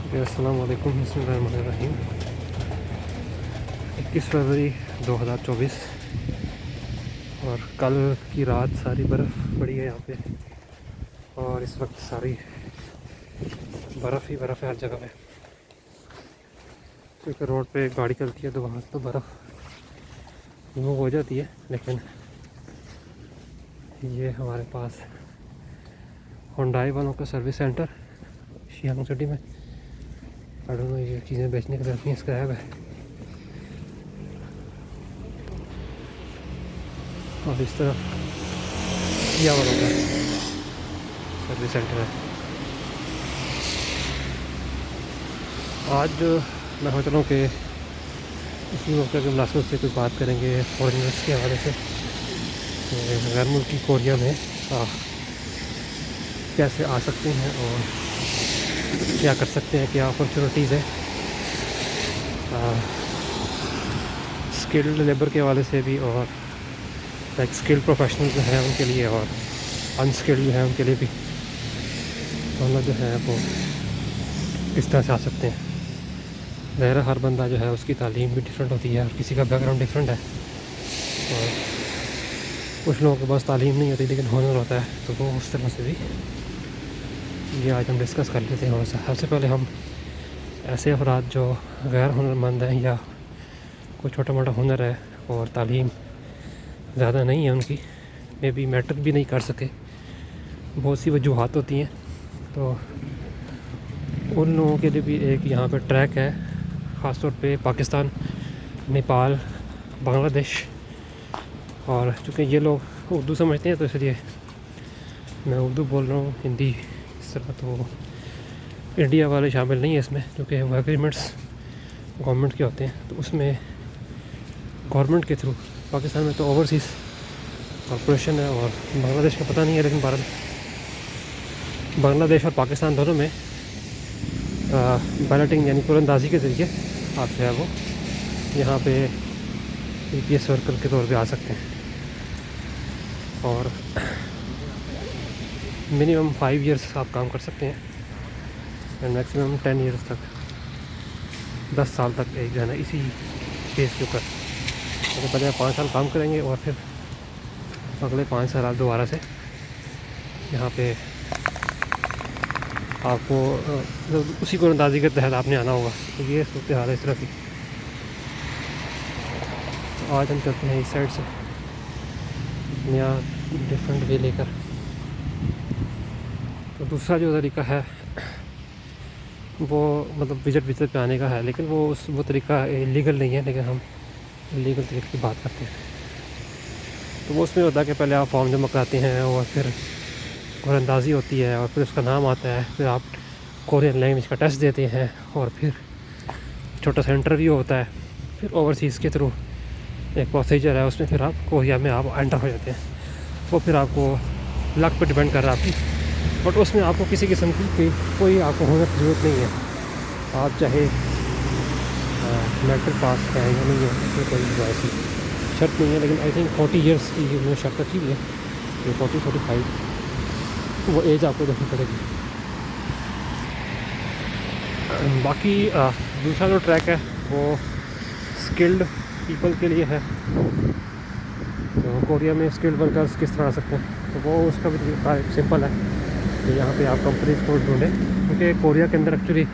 अस्सलाम वालेकुम, बिस्मिल्लाहिर्रहमानिर्रहीम। 21 फरवरी 2024 और कल की रात सारी बर्फ़ पड़ी है यहाँ पे और इस वक्त सारी बर्फ़ ही बर्फ़ है हर जगह पे, क्योंकि रोड पे गाड़ी चलती है तो वहाँ तो बर्फ़ रिमूव हो जाती है। लेकिन ये हमारे पास हुंडई वालों का सर्विस सेंटर शियांग सिटी में, आई डोंट नो ये चीज़ें बेचने की तरफ नहीं स्क्रैप है। और इस तरफ किया वालों का सर्विस सेंटर है। आज मैं सोच रहा हूँ कि इसी मौके के मुनासिब से कुछ बात करेंगे फॉरेनर्स के हवाले से, गैर मुल्की कोरिया में कैसे आ सकते हैं और क्या कर सकते हैं, क्या अपॉर्चुनिटीज़ है स्किल्ड लेबर के हवाले से भी, और लाइक स्किल्ड प्रोफेशनल जो हैं उनके लिए और अनस्किल्ड जो हैं उनके लिए भी हम लोग जो है वो किस तरह से आ सकते हैं। ज़ाहिर हर बंदा जो है उसकी तालीम भी डिफरेंट होती है और किसी का बैकग्राउंड डिफरेंट है, और कुछ लोगों के पास तालीम नहीं होती लेकिन हुनर होता है, तो वो उस तरह से भी ये आज हम डिस्कस कर लेते हैं। और सबसे पहले हम ऐसे अफराद जो गैर हुनरमंद हैं या कोई छोटा मोटा हुनर है और तालीम ज़्यादा नहीं है उनकी, मे बी मैट्रिक भी नहीं कर सके, बहुत सी वजूहात होती हैं, तो उन लोगों के लिए भी एक यहाँ पे ट्रैक है, ख़ास तौर पे पाकिस्तान, नेपाल, बांग्लादेश। और चूँकि ये लोग उर्दू समझते हैं तो इसलिए मैं उर्दू बोल रहा हूँ, हिंदी इस तरह तो इंडिया वाले शामिल नहीं है इसमें, क्योंकि वो एग्रीमेंट्स गवर्नमेंट के होते हैं, तो उसमें गवर्नमेंट के थ्रू पाकिस्तान में तो ओवरसीज़ कॉरपोरेशन है, और बांग्लादेश का पता नहीं है, लेकिन बांग्लादेश और पाकिस्तान दोनों में बैलेटिंग यानी कुरंदाजी के ज़रिए आप जो है वो यहाँ पे EPS वर्कर के तौर पे आ सकते हैं। और मिनिमम 5 ईयर्स आप काम कर सकते हैं एंड मैक्सिमम 10 ईयर्स तक, 10 साल तक एक जो है ना इसी केस के ऊपर, तो पहले 5 साल काम करेंगे और फिर अगले 5 साल आप दोबारा से यहाँ पे आपको उसी को अंदाजी के तहत आपने आना होगा। तो ये सूरत हाल है इस तरह की। तो आज हम चलते हैं इस साइड से नया डिफरेंट वे लेकर। तो दूसरा जो तरीका है वो मतलब विज़िट पे आने का है, लेकिन वो तरीका इलीगल नहीं है, लेकिन हम लीगल तरीके की बात करते हैं। तो वो उसमें होता है कि पहले आप फॉर्म जमा कराते हैं और फिर कुरंदाजी होती है और फिर उसका नाम आता है, फिर आप कोरियन लैंग्वेज का टेस्ट देते हैं और फिर छोटा सा इंटरव्यू होता है, फिर ओवरसीज़ के थ्रू एक प्रोसीजर है, उसमें फिर आप कोरिया में आप एंटर हो जाते हैं। वो फिर आपको लक पे डिपेंड कर रहा है आपकी, बट उसमें आपको किसी किस्म की कोई आपको हुनर की ज़रूरत नहीं है। आप चाहे मैट्रिक पास है या नहीं है, इसमें कोई ऐसी शर्त नहीं है, लेकिन आई थिंक 40 ईयर्स की उन्होंने शर्त रखी हुई है, तो 40-45 वो एज आपको देखनी पड़ेगी। बाकी दूसरा जो ट्रैक है वो स्किल्ड पीपल के लिए है। तो कोरिया में स्किल्ड वर्कर्स किस तरह आ सकते हैं, तो वो उसका भी तरीका सिंपल है कि यहाँ पे आप कंपनीज को ढूँढें, क्योंकि कोरिया के अंदर एक्चुअली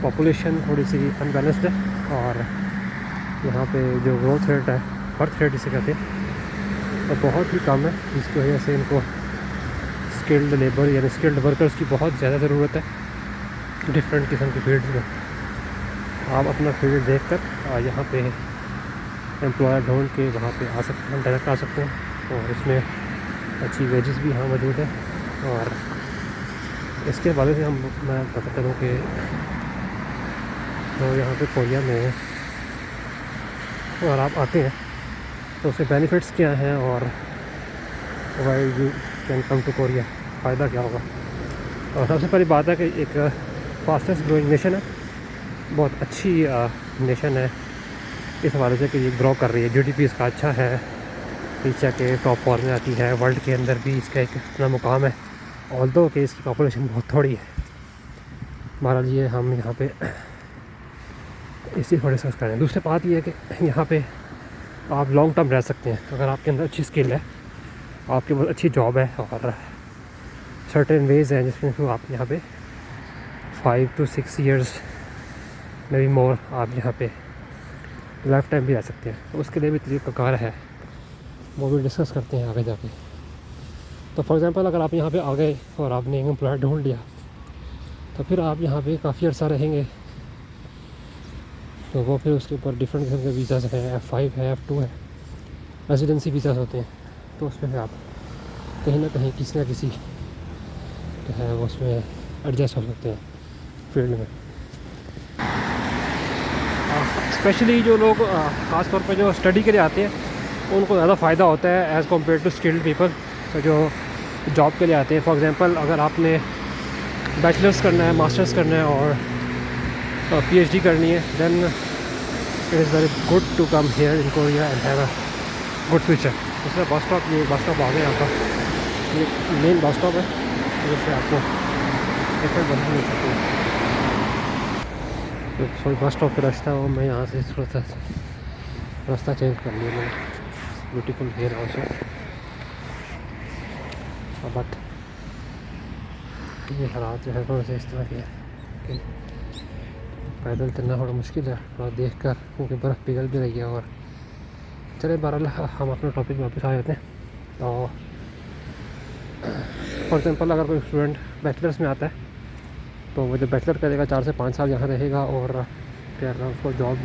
पॉपुलेशन थोड़ी सी अनबैलेंस्ड है, और यहाँ पे जो ग्रोथ रेट है, बर्थ रेट जिसे कहते हैं, तो बहुत ही कम है, जिसकी वजह से इनको स्किल्ड लेबर यानी स्किल्ड वर्कर्स की बहुत ज़्यादा ज़रूरत है डिफरेंट किस्म की फील्ड्स में। आप अपना फील्ड देख कर यहाँ पे एम्प्लॉयर ढूंढ के वहाँ पे आ सकते हैं, डायरेक्ट आ सकते हैं, और इसमें अच्छी वेजेस भी यहाँ मौजूद है। और इसके हवाले से मैं बता करूँ कि तो यहाँ पे कोरिया में अगर आप आते हैं तो उसके बेनिफिट्स क्या हैं, और why you can come to Korea, फ़ायदा क्या होगा। और सबसे पहली बात है कि एक फास्टेस्ट ग्रोइंग नेशन है, बहुत अच्छी नेशन है इस हवाले से कि ये ग्रो कर रही है, GDP इसका अच्छा है, एशिया के टॉप 4 में आती है, वर्ल्ड के अंदर भी इसका एक अपना मुकाम है, ऑल्दो कि इसकी पॉपुलेशन बहुत थोड़ी है, हमारा लिए हम यहाँ पे इसी थोड़ा डिस्कस करें। दूसरी बात ये है कि यहाँ पे आप लॉन्ग टर्म रह सकते हैं अगर आपके अंदर अच्छी स्किल है, आपके पास अच्छी जॉब है और सर्टेन वेज़ हैं जिसमें आप यहाँ पे 5 to 6 years में भी मोर आप यहाँ पे लाइफ टाइम भी रह सकते हैं। तो उसके लिए भी तरीक़ाकार है, वो भी डिस्कस करते हैं आगे जाके। तो फॉर एग्ज़ाम्पल अगर आप यहाँ पे आ गए और आपने एक एम्प्लॉयर ढूंढ लिया तो फिर आप यहाँ पे काफ़ी अर्सा रहेंगे। तो वो फिर उसके ऊपर डिफरेंट किस्म के वीज़ाज़ हैं, F5 है, F2 है, रेजिडेंसी वीज़ाज़ होते हैं। तो उसमें फिर आप कहीं ना कहीं किसी न किसी जो है वो उसमें एडजस्ट हो सकते हैं फील्ड में। स्पेशली जो लोग ख़ास तौर पे जो स्टडी के लिए आते हैं उनको ज़्यादा फ़ायदा होता है as compare to skilled people. तो जो जॉब के लिए आते हैं, फॉर एग्ज़ाम्पल अगर आपने बैचलर्स करना है, मास्टर्स करना है और PhD करनी है, then it is very good to come here in Korea and have a good future. दूसरा बस स्टॉप, ये बस स्टॉप आ गया यहाँ पर, ये मेन बस स्टॉप है जिससे आपको डिफरेंट बस मिल सकती है। तो सॉरी बस स्टॉप पर रास्ता हो, मैं यहाँ से थोड़ा सा रास्ता चेंज कर लिया मैंने। ब्यूटीफुल हेयर ऑल्सो, बट ये हालात जो है थोड़े से इस तरह के हैं, पैदल चलना थोड़ा मुश्किल है थोड़ा देख कर, क्योंकि बर्फ़ पिघल भी रही है। और चले बहरहाल हम अपने टॉपिक में वापस आ जाते हैं। तो फॉर एग्ज़ाम्पल अगर कोई स्टूडेंट बैचलर्स में आता है तो वो जब बैचलर करेगा 4 से 5 साल यहाँ रहेगा और फिर उसको जॉब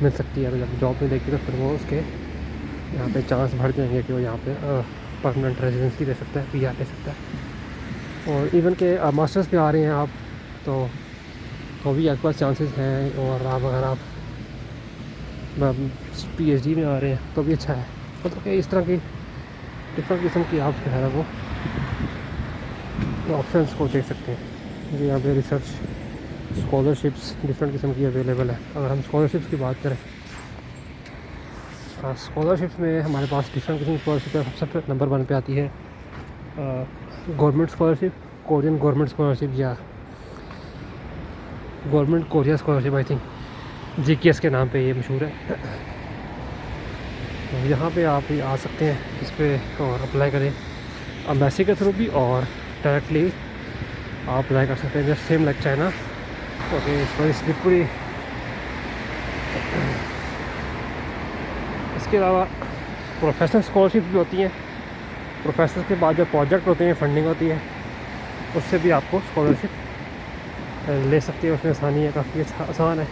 मिल सकती है। तो जब जॉब मिलेगी तो फिर वो उसके यहाँ पे चांस बढ़ जाएंगे कि वो यहाँ पे परमानेंट रेजिडेंसी ले सकता है, PR ले सकता है। और इवन के मास्टर्स पे आ रहे हैं आप तो भी आपके पास चांसेस हैं। और आप अगर आप PhD में आ रहे हैं तो भी अच्छा है। मतलब कि इस तरह की डिफरेंट किस्म की आप जो है वो ऑप्शंस को देख सकते हैं। जो यहाँ पे रिसर्च स्कॉलरशिप्स डिफरेंट किस्म की अवेलेबल है। अगर हम स्कॉलरशिप्स की बात करें, स्कॉलरशिप्स में हमारे पास डिफरेंट किस्म की स्कॉलरशिप है। सबसे नंबर 1 पे आती है government scholarship, Korean government scholarship या government Korea scholarship, I think GKS के नाम पे ये मशहूर है। तो यहाँ पे आप आ सकते हैं इस पर और अप्लाई करें एम्बेसी के थ्रू भी, और डायरेक्टली आप अप्लाई कर सकते हैं just same like China. Okay, इस पर स्लिपरी। इसके अलावा प्रोफेशनल स्कॉलरशिप भी होती हैं। प्रोफेसर के बाद जो प्रोजेक्ट होते हैं, फंडिंग होती है, उससे भी आपको स्कॉलरशिप ले सकते हैं। उसमें आसानी है, काफ़ी आसान है।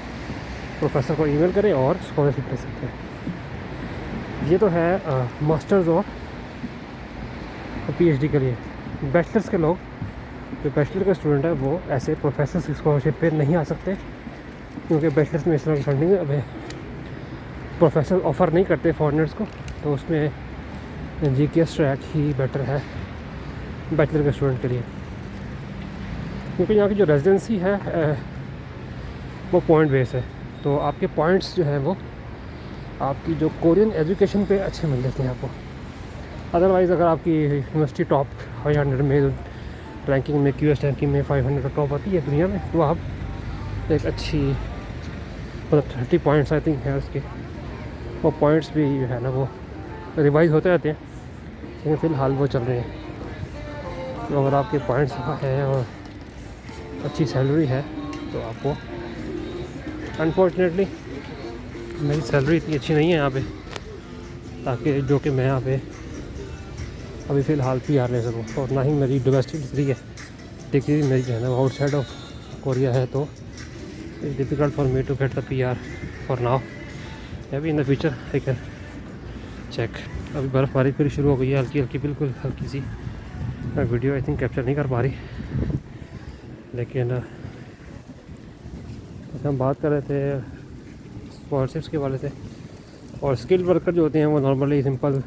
प्रोफेसर को ईमेल करें और स्कॉलरशिप ले सकते हैं। ये तो है मास्टर्स और PhD के लिए। बैचलर्स के लोग, जो बैचलर का स्टूडेंट है, वो ऐसे प्रोफेसर की स्कॉलरशिप पे नहीं आ सकते, क्योंकि बैचलर्स में इस तरह की फंडिंग अब प्रोफेसर ऑफ़र नहीं करते फॉरेनर्स को। तो उसमें GKS ट्रैक ही बेटर है बैचलर के स्टूडेंट के लिए, क्योंकि यहाँ की जो रेजिडेंसी है वो पॉइंट बेस है। तो आपके पॉइंट्स जो हैं वो आपकी जो कोरियन एजुकेशन पे अच्छे मिल जाते हैं आपको। अदरवाइज़ अगर आपकी यूनिवर्सिटी टॉप 500 में रैंकिंग में, QS रैंकिंग में 500 टॉप आती है दुनिया में, तो आप एक अच्छी मतलब 30 पॉइंट्स आई थिंक है उसके, वो पॉइंट्स भी जो है ना वो रिवाइज होते रहते हैं, लेकिन फ़िलहाल वो चल रहे हैं। तो अगर आपके पॉइंट्स हैं और अच्छी सैलरी है तो आपको, अनफॉर्चुनेटली मेरी सैलरी इतनी अच्छी नहीं है यहाँ पे, ताकि जो कि मैं यहाँ पे अभी फ़िलहाल PR ले सकूँ। और ना ही मेरी डोमेस्टिक डिग्री मेरी जो है ना आउटसाइड ऑफ कोरिया है। तो it's difficult for me to get the PR for now. अभी in the future I can check. अभी बर्फ़बारी फिर शुरू हो गई है, हल्की हल्की, बिल्कुल हल्की सी। मैं वीडियो आई थिंक कैप्चर नहीं कर पा रही, लेकिन हम बात कर रहे थे स्कॉलरशिप्स के वाले से। और स्किल्ड वर्कर जो होते हैं वो नॉर्मली सिंपल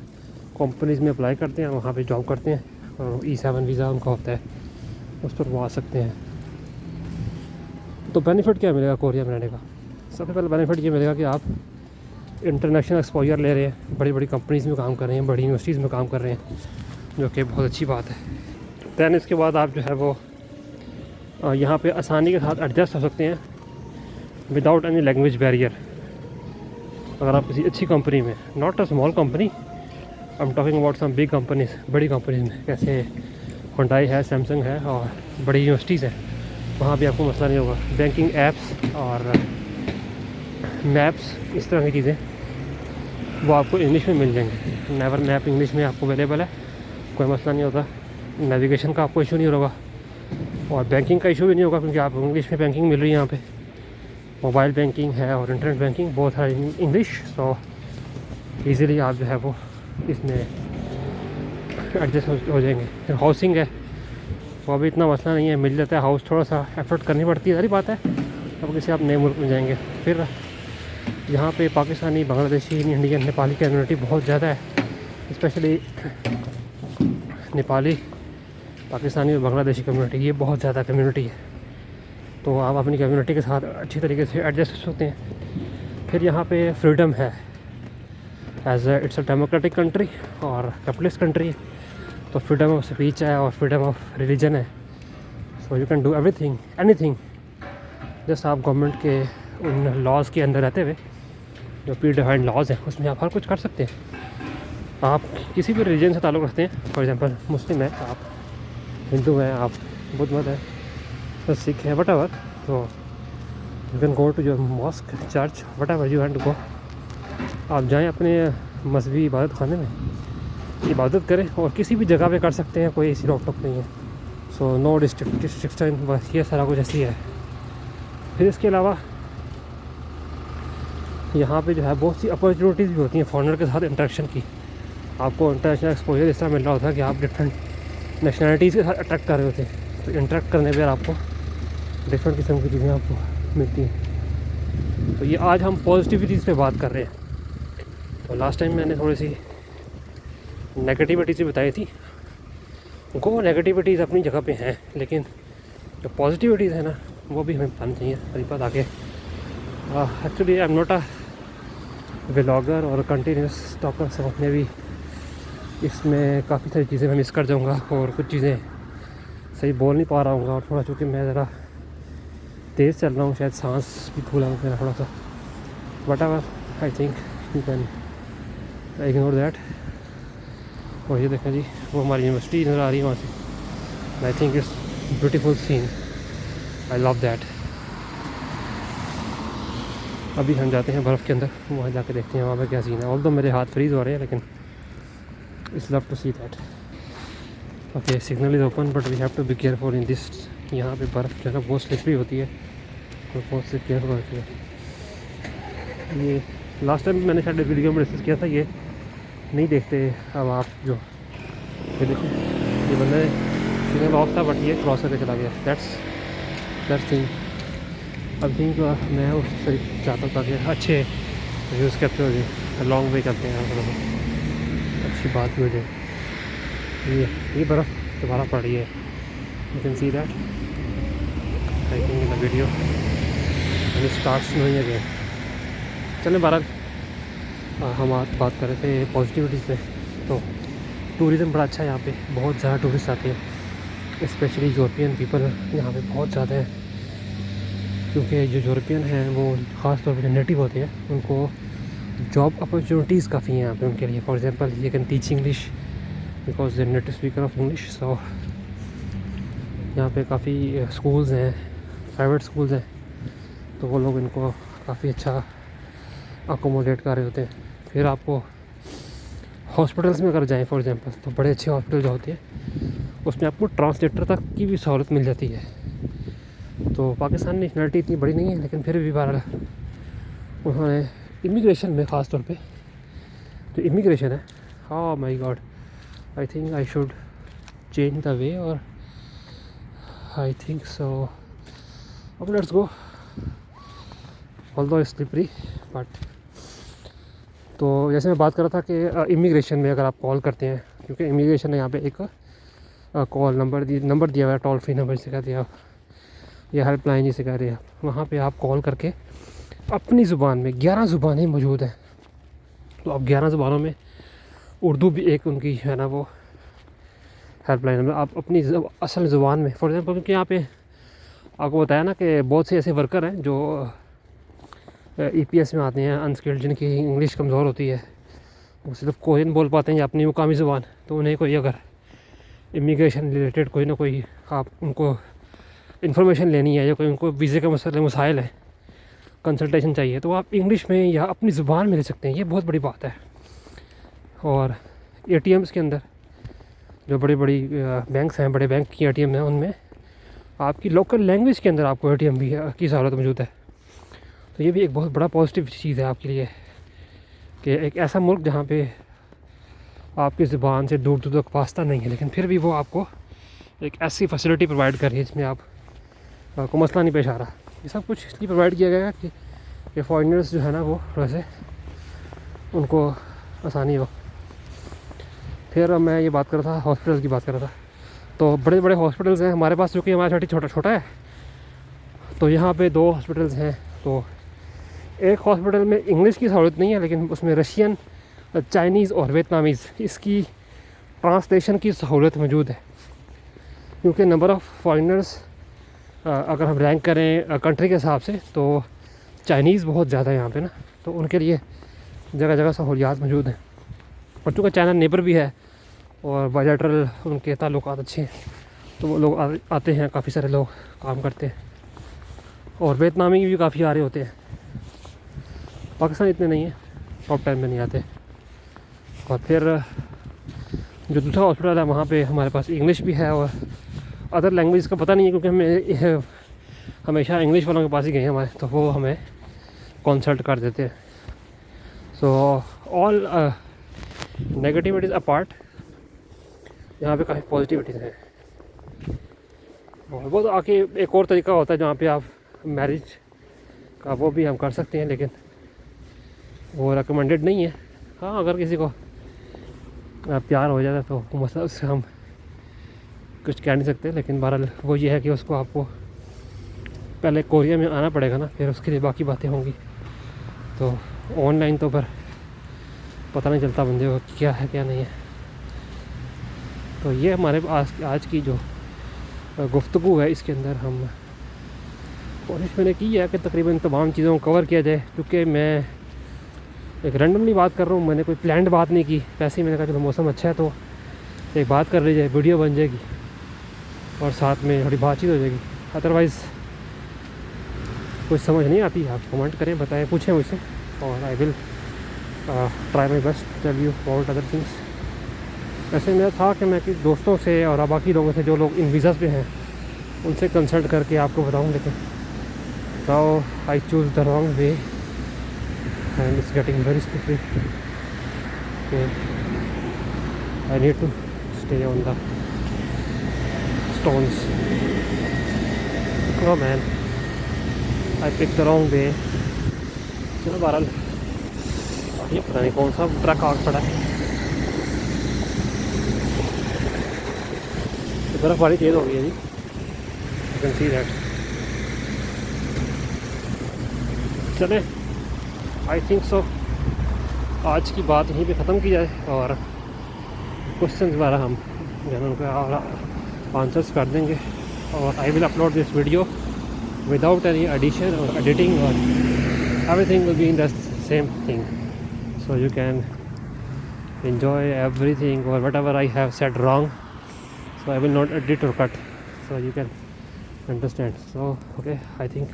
कंपनीज़ में अप्लाई करते हैं, वहाँ पे जॉब करते हैं, और E7 वीज़ा उनका होता है, उस पर वो आ सकते हैं। तो बेनिफिट क्या मिलेगा कोरिया में रहने का? सबसे पहले बेनिफिट ये मिलेगा कि आप इंटरनेशनल एक्सपोजर ले रहे हैं, बड़ी बड़ी कंपनीज़ में काम कर रहे हैं, बड़ी यूनिवर्सिटीज़ में काम कर रहे हैं, जो कि बहुत अच्छी बात है। दैन इसके बाद आप जो है वो यहाँ पे आसानी के साथ एडजस्ट हो सकते हैं विदाउट एनी लैंग्वेज बैरियर। अगर आप किसी अच्छी कंपनी में, not a small company, I am talking about some big companies, बड़ी कंपनीज में, जैसे Hyundai है, सैमसंग है और बड़ी यूनिवर्सिटीज़ है, वहाँ भी आपको मसला नहीं होगा। बैंकिंग ऐप्स और मैप्स, इस तरह की चीज़ें वो आपको इंग्लिश में मिल जाएंगे। नेवर मैप इंग्लिश में आपको अवेलेबल है, कोई मसला नहीं होता। नेविगेशन का आपको इशू नहीं होगा और बैंकिंग का इशू भी नहीं होगा, क्योंकि आप इंग्लिश में बैंकिंग मिल रही है यहाँ पे। मोबाइल बैंकिंग है और इंटरनेट बैंकिंग बहुत है इंग्लिश, सो ईज़िली आप जो है वो इसमें एडजस्ट हो जाएंगे। फिर हाउसिंग है, वो अभी इतना मसला नहीं है, मिल जाता है हाउस। थोड़ा सा एफर्ट करनी पड़ती है, सारी बात है, अब किसी आप नए मुल्क में जाएंगे। फिर यहाँ पे पाकिस्तानी, बांग्लादेशी, इंडियन, नेपाली कम्युनिटी बहुत ज़्यादा है, स्पेशली नेपाली, पाकिस्तानी और बांग्लादेशी कम्युनिटी, ये बहुत ज़्यादा कम्युनिटी है। तो आप अपनी कम्युनिटी के साथ अच्छी तरीके से एडजस्ट हो सकते हैं। फिर यहाँ पे फ्रीडम है, as it's a democratic country और कैपिटलिस्ट कंट्री, तो फ्रीडम ऑफ स्पीच है और फ्रीडम ऑफ रिलीजन है। So you can do everything, anything, just आप गवर्नमेंट के उन लॉज़ के अंदर रहते हुए, जो प्री डिफाइंड लॉज़ हैं, उसमें आप हर कुछ कर सकते हैं। आप किसी भी रिलीजन से ताल्लुक़ रखते हैं, फॉर एग्जांपल मुस्लिम है, आप हिंदू हैं, आप बुद्ध मत है, तो सिख है, वट एवर, तो you can go to your mosque, church, whatever you have to go. आप जाएँ अपने मजहबी इबादत खाने में, इबादत करें, और किसी भी जगह पे कर सकते हैं, कोई ऐसी रोक टोक नहीं है। सो नो रिस्ट्रिक्शन, बस ये सारा कुछ ऐसी है। फिर इसके अलावा यहाँ पे जो है बहुत सी अपॉर्चुनिटीज़ भी होती हैं फॉरेनर के साथ इंटरेक्शन की। आपको इंटरनेशनल एक्सपोजर इस तरह मिल रहा होता है कि आप डिफरेंट नेशनलिटीज़ के साथ अट्रैक्ट कर रहे होते हैं, तो इंटरेक्ट करने पर आपको डिफरेंट किस्म की चीज़ें आपको मिलती हैं। तो ये आज हम पॉजिटिविटीज़ पे बात कर रहे हैं। तो लास्ट टाइम मैंने थोड़ी सी नेगेटिविटी से बताई थी, वो नेगेटिविटीज़ अपनी जगह पे हैं, लेकिन जो पॉजिटिविटीज़ है ना, वो भी हमें बतानी चाहिए। सारी बात आगे, actually I am not a vlogger और कंटिन्यूस टॉकर, सो मैं भी इसमें काफ़ी सारी चीज़ें मैं मिस कर जाऊँगा और कुछ चीज़ें सही बोल नहीं पा रहा हूँ। और थोड़ा चूँकि मैं ज़रा तेज़ चल रहा हूँ, शायद सांस भी फूला हूँ मेरा थोड़ा सा, but I think you can ignore that. और ये देखें जी, वो हमारी यूनिवर्सिटी नज़र आ रही है वहाँ से। I think it's beautiful scene, I love that. अभी हम जाते हैं बर्फ़ के अंदर, वहाँ जाके देखते हैं वहाँ पे क्या सीन है। ऑल्दो मेरे हाथ फ्रीज़ हो रहे हैं, लेकिन it's love to see that. Okay, signal is open but we have to be careful in this. यहाँ पे बर्फ़ जो है ना बहुत स्लिपरी होती है, तो बहुत से केयरफुल होती है। ये लास्ट टाइम मैंने शायद वीडियो में डिस्कस किया था, ये नहीं देखते अब आप। जो ये देखिए, ये बंदा सिग्नल ऑफ था बट ये क्रॉस करके चला गया। That's thing. अब थिंक मैं उस चाहता हूँ ताकि अच्छे व्यूज़ कैप्चर हो जाए। लॉन्ग वे करते हैं यहाँ पर, अच्छी बात भी हो जाए। ये बर्फ़ दोबारा पड़ रही है, you can see that. I think in the video and starts snowing again. चलें बहरहाल, हम बात कर रहे थे पॉजिटिविटीज़ पे। तो टूरिज़म बड़ा अच्छा है यहाँ पे, बहुत ज़्यादा टूरिस्ट आते हैं, स्पेशली यूरोपियन पीपल यहाँ पे बहुत ज़्यादा है। क्योंकि जो यूरोपियन हैं वो ख़ास तौर पे नेटिव होते हैं, उनको जॉब अपॉर्चुनिटीज़ काफ़ी हैं यहाँ पे उनके लिए। फॉर एग्जांपल ये can teach English because they native speaker of English. So यहाँ पे काफ़ी स्कूल्स हैं, प्राइवेट स्कूल्स हैं, तो वो लोग इनको काफ़ी अच्छा अकोमोडेट कर रहे होते हैं। फिर आपको हॉस्पिटल्स में अगर जाएँ फॉर एग्जांपल, तो बड़े अच्छे हॉस्पिटल जो होते हैं उसमें आपको ट्रांसलेटर तक की भी सहूलत मिल जाती है। तो पाकिस्तान नेशनलिटी इतनी बड़ी नहीं है, लेकिन फिर भी बहरहाल उन्होंने इमिग्रेशन में ख़ास तौर पे जो इमिग्रेशन है, हाँ my God, I think I should change the way, और आई थिंक सो। अब let's go, although slippery but. तो जैसे मैं बात कर रहा था कि इमिग्रेशन में अगर आप कॉल करते हैं, क्योंकि इमिग्रेशन ने यहाँ पे एक कॉल नंबर दिया हुआ है, टोल फ्री नंबर जिसे कहते हैं आप, या हेल्पलाइन जिसे कह रहे हैं, वहाँ पे आप कॉल करके अपनी ज़ुबान में 11 ज़ुबानें मौजूद हैं। तो अब 11 ज़ुबानों में उर्दू भी एक उनकी है ना वो हेल्पलाइन नंबर, आप अपनी असल ज़ुबान में, फॉर एग्जांपल क्योंकि यहाँ पे आपको बताया ना कि बहुत से ऐसे वर्कर हैं जो EPS में आते हैं अनस्किल्ड, जिनकी इंग्लिश कमज़ोर होती है, वो सिर्फ कोरियन बोल पाते हैं या अपनी मुकामी ज़ुबान। तो उन्हें कोई अगर इमिग्रेशन रिलेटेड कोई ना कोई आप उनको इन्फॉर्मेशन लेनी है या कोई उनको वीज़े के मसाइल है, कंसल्टेशन चाहिए, तो आप इंग्लिश में या अपनी ज़ुबान में ले सकते हैं। ये बहुत बड़ी बात है। और ATMs के अंदर जो बड़ी बड़ी बैंक्स हैं, बड़े बैंक की ATM हैं, उनमें आपकी लोकल लैंग्वेज के अंदर आपको ATM भी की सहूलत मौजूद है। तो ये भी एक बहुत बड़ा पॉजिटिव चीज़ है आपके लिए कि एक ऐसा मुल्क जहाँ पे आपकी ज़ुबान से दूर दूर तक वास्ता नहीं है, लेकिन फिर भी वो आपको एक ऐसी फैसिलिटी प्रोवाइड कर रही है जिसमें आपको मसला नहीं पेश आ रहा। ये सब कुछ इसलिए प्रोवाइड किया गया है कि ये फॉरेनर्स जो है ना वो वैसे उनको आसानी हो। फिर मैं ये बात कर रहा था, हॉस्पिटल्स की बात कर रहा था। तो बड़े बड़े हॉस्पिटल्स हैं हमारे पास, जो कि हमारा छोटा छोटा है। तो यहाँ पे 2 हॉस्पिटल्स हैं। तो एक हॉस्पिटल में इंग्लिश की सहूलत नहीं है, लेकिन उसमें रशियन, चाइनीज़ और वियतनामीज़ इसकी ट्रांसलेशन की सहूलत मौजूद है। क्योंकि नंबर ऑफ़ फॉरेनर्स अगर हम रैंक करें कंट्री के हिसाब से, तो चाइनीज़ बहुत ज़्यादा है यहाँ पे ना, तो उनके लिए जगह जगह सहूलियात मौजूद हैं। और चूँकि चाइना नेबर भी है और बायलैटरल उनके ताल्लुकात अच्छे हैं, तो वो लोग आते हैं, काफ़ी सारे लोग काम करते हैं। और वियतनामी भी काफ़ी आ रहे होते हैं। पाकिस्तान इतने नहीं है, टॉप 10 में नहीं आते। और फिर जो दूसरा हॉस्पिटल है वहाँ पे हमारे पास इंग्लिश भी है और अदर लैंग्वेज का पता नहीं है, क्योंकि हमें हमेशा इंग्लिश वालों के पास ही गए हैं हमारे, तो वो हमें कंसल्ट कर देते हैं। सो ऑल नेगेटिविटीज़ अपार्ट, यहाँ पे काफ़ी पॉजिटिविटीज़ हैं। और वो तो आके एक और तरीका होता है जहाँ पे आप मैरिज का वो भी हम कर सकते हैं, लेकिन वो रिकमेंडेड नहीं है। हाँ, अगर किसी को प्यार हो जाता तो मसला, उससे हम कुछ कह नहीं सकते। लेकिन बहरहाल वो ये है कि उसको आपको पहले कोरिया में आना पड़ेगा ना, फिर उसके लिए बाकी बातें होंगी। तो ऑनलाइन तो पर पता नहीं चलता बंदे को क्या है क्या नहीं है। तो ये हमारे आज की जो गुफ्तगू है, इसके अंदर हम कोशिश मैंने की है कि तकरीबन तमाम चीज़ों को कवर किया जाए। क्योंकि मैं एक रैंडमली बात कर रहा हूँ, मैंने कोई प्लान्ड बात नहीं की। वैसे ही मैंने कहा चलो मौसम अच्छा है तो एक बात कर ली जाए, वीडियो बन जाएगी और साथ में थोड़ी बातचीत हो जाएगी। अदरवाइज़ कुछ समझ नहीं आती। आप कमेंट करें, बताएं, पूछें मुझसे और I will try my best tell you about other things. वैसे मेरा था कि मैं दोस्तों से और बाकी लोगों से जो लोग इन वीज़ाज़ पे हैं उनसे कंसल्ट करके आपको बताऊं, लेकिन now I choose the wrong way and it's getting very stupid. I need to stay on the stones. Oh man, I picked the wrong way। चलो बहरहाल, ये पता नहीं कौन सा ट्रक आग पड़ा है। बर्फ़बारी तेज़ हो गई है जी, यू कैन सी दैट। चले, आई थिंक सो आज की बात यहीं पे ख़त्म की जाए और क्वेश्चन दोबारा हम उनका आंसर्स कर देंगे। और I will upload this video without any addition और एडिटिंग, और everything will be in the same thing, so you can enjoy everything or whatever I have said wrong, so I will not edit or cut, so you can understand. So okay, I think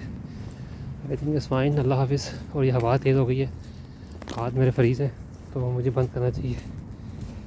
it's fine। अल्लाह हाफिज़। और ये हवा तेज़ हो गई है, हाथ मेरे फ्रीज़ है तो मुझे बंद करना चाहिए।